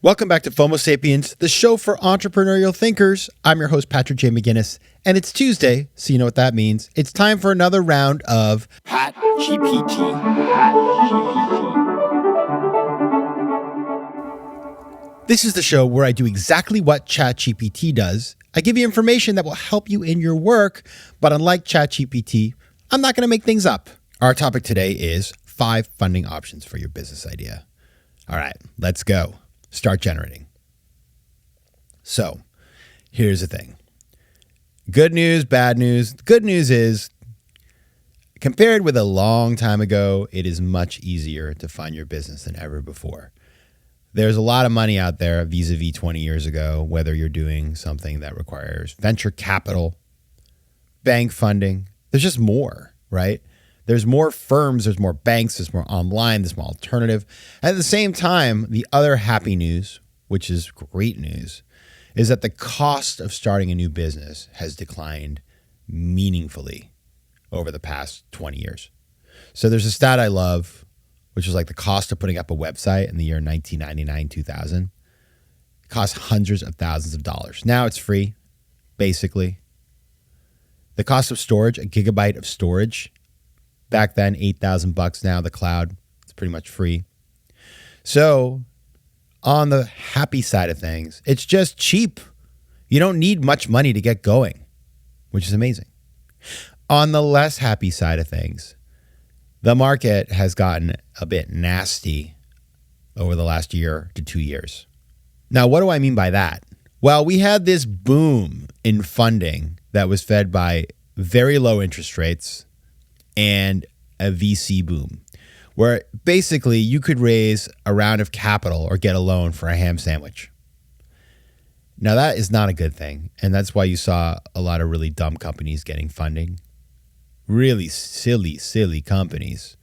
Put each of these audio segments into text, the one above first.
Welcome back to FOMO Sapiens, the show for entrepreneurial thinkers. I'm your host, Patrick J. McGinnis, and it's Tuesday, so you know what that means. It's time for another round of PatGPT. This is the show where I do exactly what ChatGPT does. I give you information that will help you in your work, but unlike ChatGPT, I'm not going to make things up. Our topic today is 5 funding options for your business idea. All right, let's go. Start generating. So here's the thing. Good news, bad news. Good news is, compared with a long time ago, it is much easier to fund your business than ever before. There's a lot of money out there vis-a-vis 20 years ago, whether you're doing something that requires venture capital, bank funding. There's just more, right? There's more firms, there's more banks, there's more online, there's more alternative. At the same time, the other happy news, which is great news, is that the cost of starting a new business has declined meaningfully over the past 20 years. So there's a stat I love, which is like the cost of putting up a website in the year 1999, 2000. It cost hundreds of thousands of dollars. Now it's free, basically. The cost of storage, a gigabyte of storage, back then, $8,000. Now the cloud, it's pretty much free. So on the happy side of things, it's just cheap. You don't need much money to get going, which is amazing. On the less happy side of things, the market has gotten a bit nasty over the last year to 2 years. Now, what do I mean by that? Well, we had this boom in funding that was fed by very low interest rates and a VC boom, where basically you could raise a round of capital or get a loan for a ham sandwich. Now, that is not a good thing, and that's why you saw a lot of really dumb companies getting funding. Really silly companies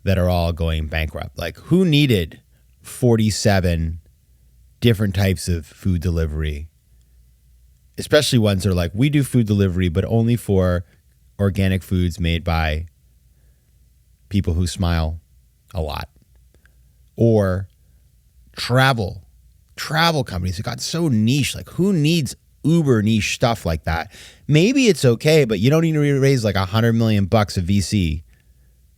that are all going bankrupt. Like, who needed 47 different types of food delivery? Especially ones that are like, we do food delivery, but only for organic foods made by people who smile a lot. Or travel companies that got so niche. Like, who needs uber niche stuff like that? Maybe it's okay, but you don't need to raise like $100 million of VC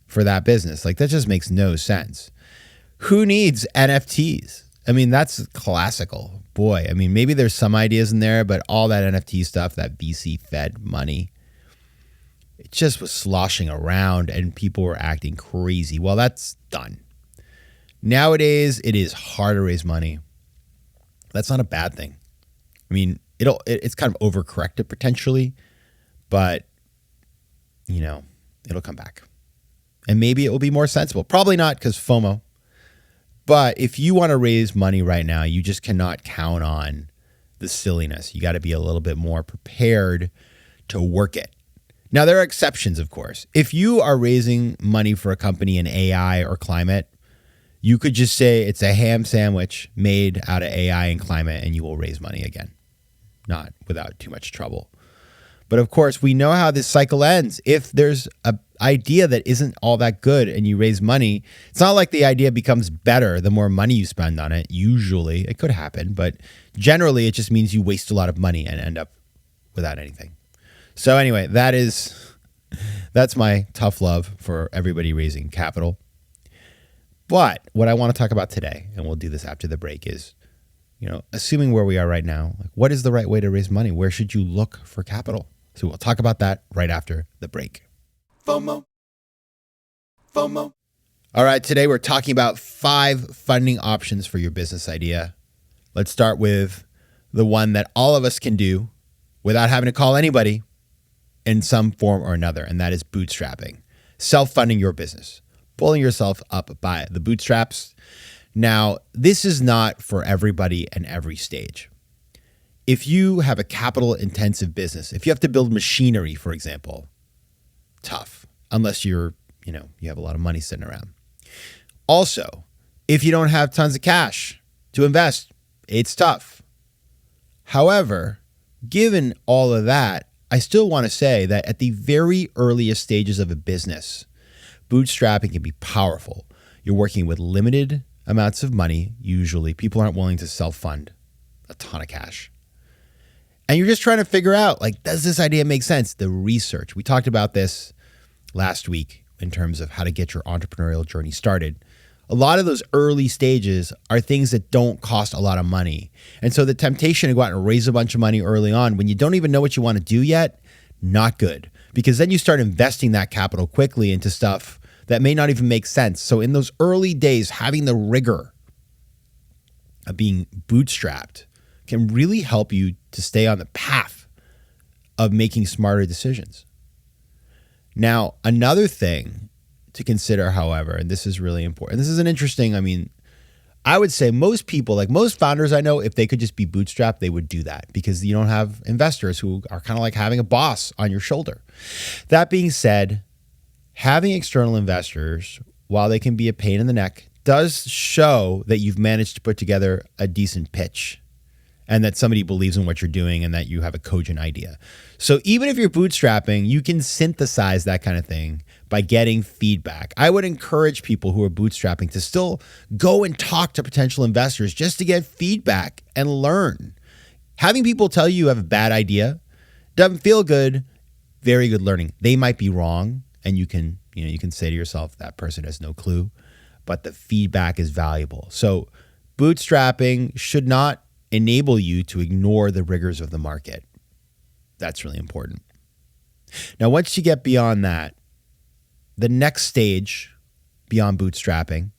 for that business. Like, that just makes no sense. Who needs NFTs? I mean, that's classical. Boy, I mean, maybe there's some ideas in there, but all that NFT stuff, that VC fed money, it just was sloshing around and people were acting crazy. Well, that's done. Nowadays, it is hard to raise money. That's not a bad thing. I mean, it's kind of overcorrected potentially, but, you know, it'll come back. And maybe it will be more sensible. Probably not, because FOMO. But if you want to raise money right now, you just cannot count on the silliness. You got to be a little bit more prepared to work it. Now, there are exceptions, of course. If you are raising money for a company in AI or climate, you could just say it's a ham sandwich made out of AI and climate, and you will raise money again, not without too much trouble. But of course, we know how this cycle ends. If there's an idea that isn't all that good and you raise money, it's not like the idea becomes better the more money you spend on it. Usually, it could happen, but generally, it just means you waste a lot of money and end up without anything. So anyway, that's my tough love for everybody raising capital. But what I want to talk about today, and we'll do this after the break, is, you know, assuming where we are right now, like, what is the right way to raise money? Where should you look for capital? So we'll talk about that right after the break. FOMO. All right, today we're talking about 5 funding options for your business idea. Let's start with the one that all of us can do without having to call anybody in some form or another, and that is bootstrapping, self-funding your business, pulling yourself up by the bootstraps. Now, this is not for everybody and every stage. If you have a capital-intensive business, if you have to build machinery, for example, tough, unless you have a lot of money sitting around. Also, if you don't have tons of cash to invest, it's tough. However, given all of that, I still want to say that at the very earliest stages of a business, bootstrapping can be powerful. You're working with limited amounts of money, usually, people aren't willing to self-fund a ton of cash. And you're just trying to figure out, like, does this idea make sense? The research. We talked about this last week in terms of how to get your entrepreneurial journey started. A lot of those early stages are things that don't cost a lot of money. And so the temptation to go out and raise a bunch of money early on when you don't even know what you want to do yet, not good. Because then you start investing that capital quickly into stuff that may not even make sense. So in those early days, having the rigor of being bootstrapped can really help you to stay on the path of making smarter decisions. Now, another thing to consider, however, and this is really important. This is an interesting, I would say most people, like most founders I know, if they could just be bootstrapped, they would do that because you don't have investors who are kind of like having a boss on your shoulder. That being said, having external investors, while they can be a pain in the neck, does show that you've managed to put together a decent pitch and that somebody believes in what you're doing and that you have a cogent idea. So even if you're bootstrapping, you can synthesize that kind of thing by getting feedback. I would encourage people who are bootstrapping to still go and talk to potential investors just to get feedback and learn. Having people tell you have a bad idea doesn't feel good. Very good learning. They might be wrong, and you can say to yourself, that person has no clue, but the feedback is valuable. So bootstrapping should not enable you to ignore the rigors of the market. That's really important. Now, once you get beyond that, the next stage beyond bootstrapping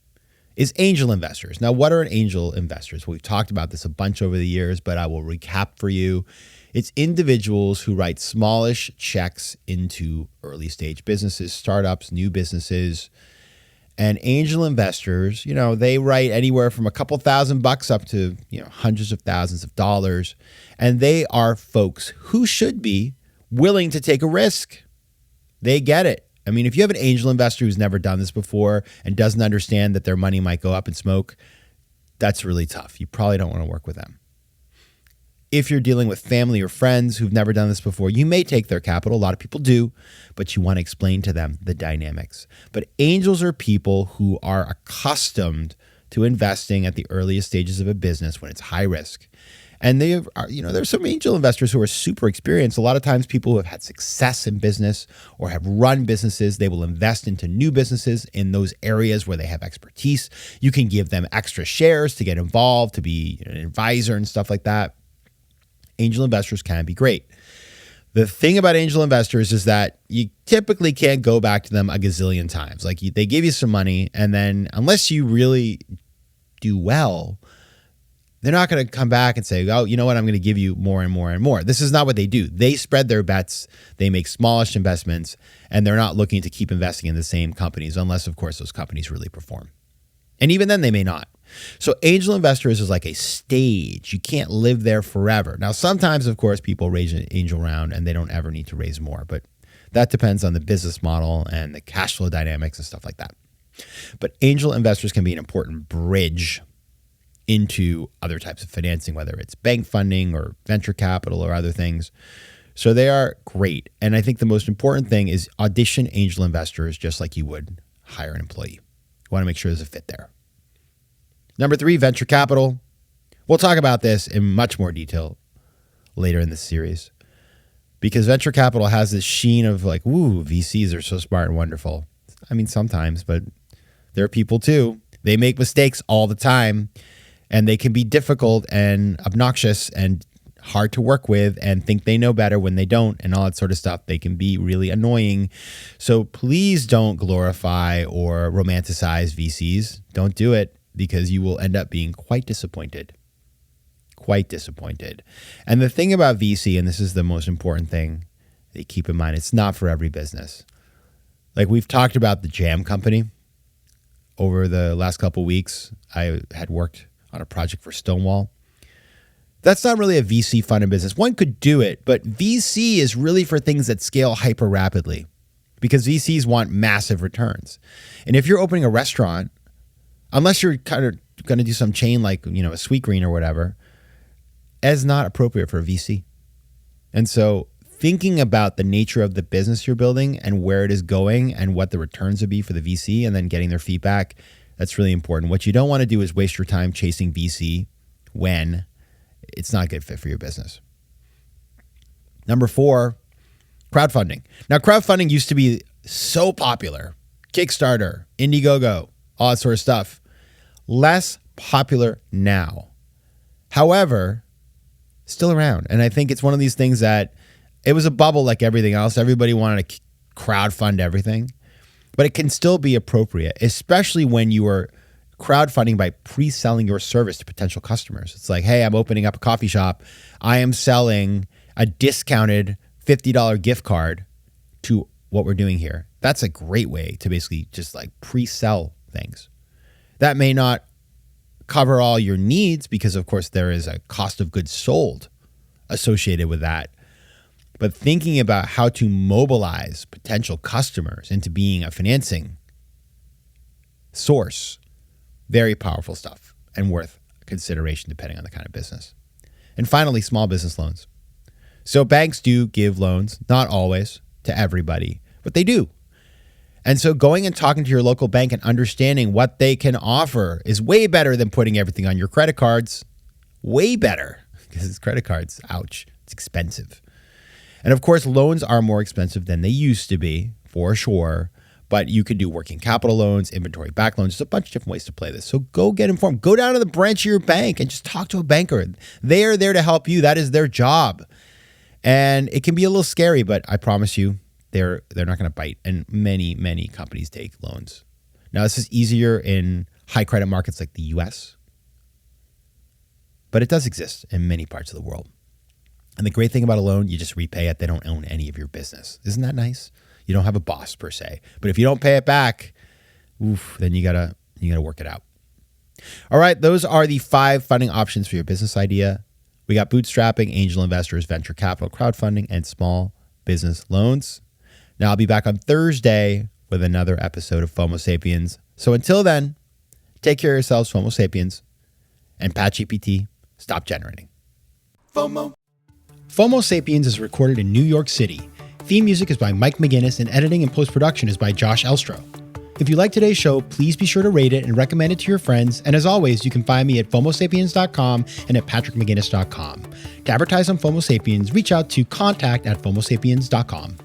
is angel investors. Now, what are angel investors? We've talked about this a bunch over the years, but I will recap for you. It's individuals who write smallish checks into early stage businesses, startups, new businesses. And angel investors, they write anywhere from a couple $1,000 up to, hundreds of thousands of dollars. And they are folks who should be willing to take a risk. They get it. If you have an angel investor who's never done this before and doesn't understand that their money might go up in smoke, that's really tough. You probably don't want to work with them. If you're dealing with family or friends who've never done this before, you may take their capital. A lot of people do, but you want to explain to them the dynamics. But angels are people who are accustomed to investing at the earliest stages of a business when it's high risk. And they are, there's some angel investors who are super experienced. A lot of times people who have had success in business or have run businesses, they will invest into new businesses in those areas where they have expertise. You can give them extra shares to get involved, to be an advisor and stuff like that. Angel investors can be great. The thing about angel investors is that you typically can't go back to them a gazillion times. Like they give you some money, and then unless you really do well, they're not going to come back and say, oh, you know what, I'm going to give you more and more and more. This is not what they do. They spread their bets. They make smallish investments, and they're not looking to keep investing in the same companies unless, of course, those companies really perform. And even then, they may not. So angel investors is like a stage. You can't live there forever. Now, sometimes, of course, people raise an angel round and they don't ever need to raise more, but that depends on the business model and the cash flow dynamics and stuff like that. But angel investors can be an important bridge into other types of financing, whether it's bank funding or venture capital or other things. So they are great. And I think the most important thing is audition angel investors just like you would hire an employee. You want to make sure there's a fit there. Number 3, venture capital. We'll talk about this in much more detail later in this series because venture capital has this sheen of like, ooh, VCs are so smart and wonderful. Sometimes, but there are people too. They make mistakes all the time and they can be difficult and obnoxious and hard to work with and think they know better when they don't and all that sort of stuff. They can be really annoying. So please don't glorify or romanticize VCs. Don't do it, because you will end up being quite disappointed. Quite disappointed. And the thing about VC, and this is the most important thing that you keep in mind, it's not for every business. Like we've talked about the Jam Company over the last couple of weeks. I had worked on a project for Stonewall. That's not really a VC funded business. One could do it, but VC is really for things that scale hyper rapidly because VCs want massive returns. And if you're opening a restaurant, unless you're kind of going to do some chain like, a Sweetgreen or whatever, is not appropriate for a VC. And so thinking about the nature of the business you're building and where it is going and what the returns would be for the VC and then getting their feedback, That's really important. What you don't want to do is waste your time chasing VC when it's not a good fit for your business. Number 4, crowdfunding. Now, crowdfunding used to be so popular. Kickstarter, Indiegogo, all that sort of stuff. Less popular now. However, still around. And I think it's one of these things that it was a bubble like everything else. Everybody wanted to crowdfund everything. But it can still be appropriate, especially when you are crowdfunding by pre-selling your service to potential customers. It's like, hey, I'm opening up a coffee shop. I am selling a discounted $50 gift card to what we're doing here. That's a great way to basically just like pre-sell things. That may not cover all your needs because, of course, there is a cost of goods sold associated with that. But thinking about how to mobilize potential customers into being a financing source, very powerful stuff and worth consideration depending on the kind of business. And finally, small business loans. So banks do give loans, not always to everybody, but they do. And so going and talking to your local bank and understanding what they can offer is way better than putting everything on your credit cards. Way better, because it's credit cards. Ouch, it's expensive. And of course, loans are more expensive than they used to be, for sure. But you could do working capital loans, inventory back loans. There's a bunch of different ways to play this. So go get informed. Go down to the branch of your bank and just talk to a banker. They are there to help you. That is their job. And it can be a little scary, but I promise you, they're not going to bite. And many companies take loans. Now, this is easier in high credit markets like the US, but it does exist in many parts of the world. And the great thing about a loan, you just repay it. They don't own any of your business. Isn't that nice? You don't have a boss per se. But if you don't pay it back, then you gotta work it out. All right, those are the 5 funding options for your business idea. We got bootstrapping, angel investors, venture capital, crowdfunding, and small business loans. Now I'll be back on Thursday with another episode of FOMO Sapiens. So until then, take care of yourselves, FOMO Sapiens, and PatGPT, stop generating. FOMO. FOMO Sapiens is recorded in New York City. Theme music is by Mike McGinnis and editing and post-production is by Josh Elstro. If you like today's show, please be sure to rate it and recommend it to your friends. And as always, you can find me at FOMOSapiens.com and at PatrickMcGinnis.com. To advertise on FOMO Sapiens, reach out to contact@FOMOSapiens.com.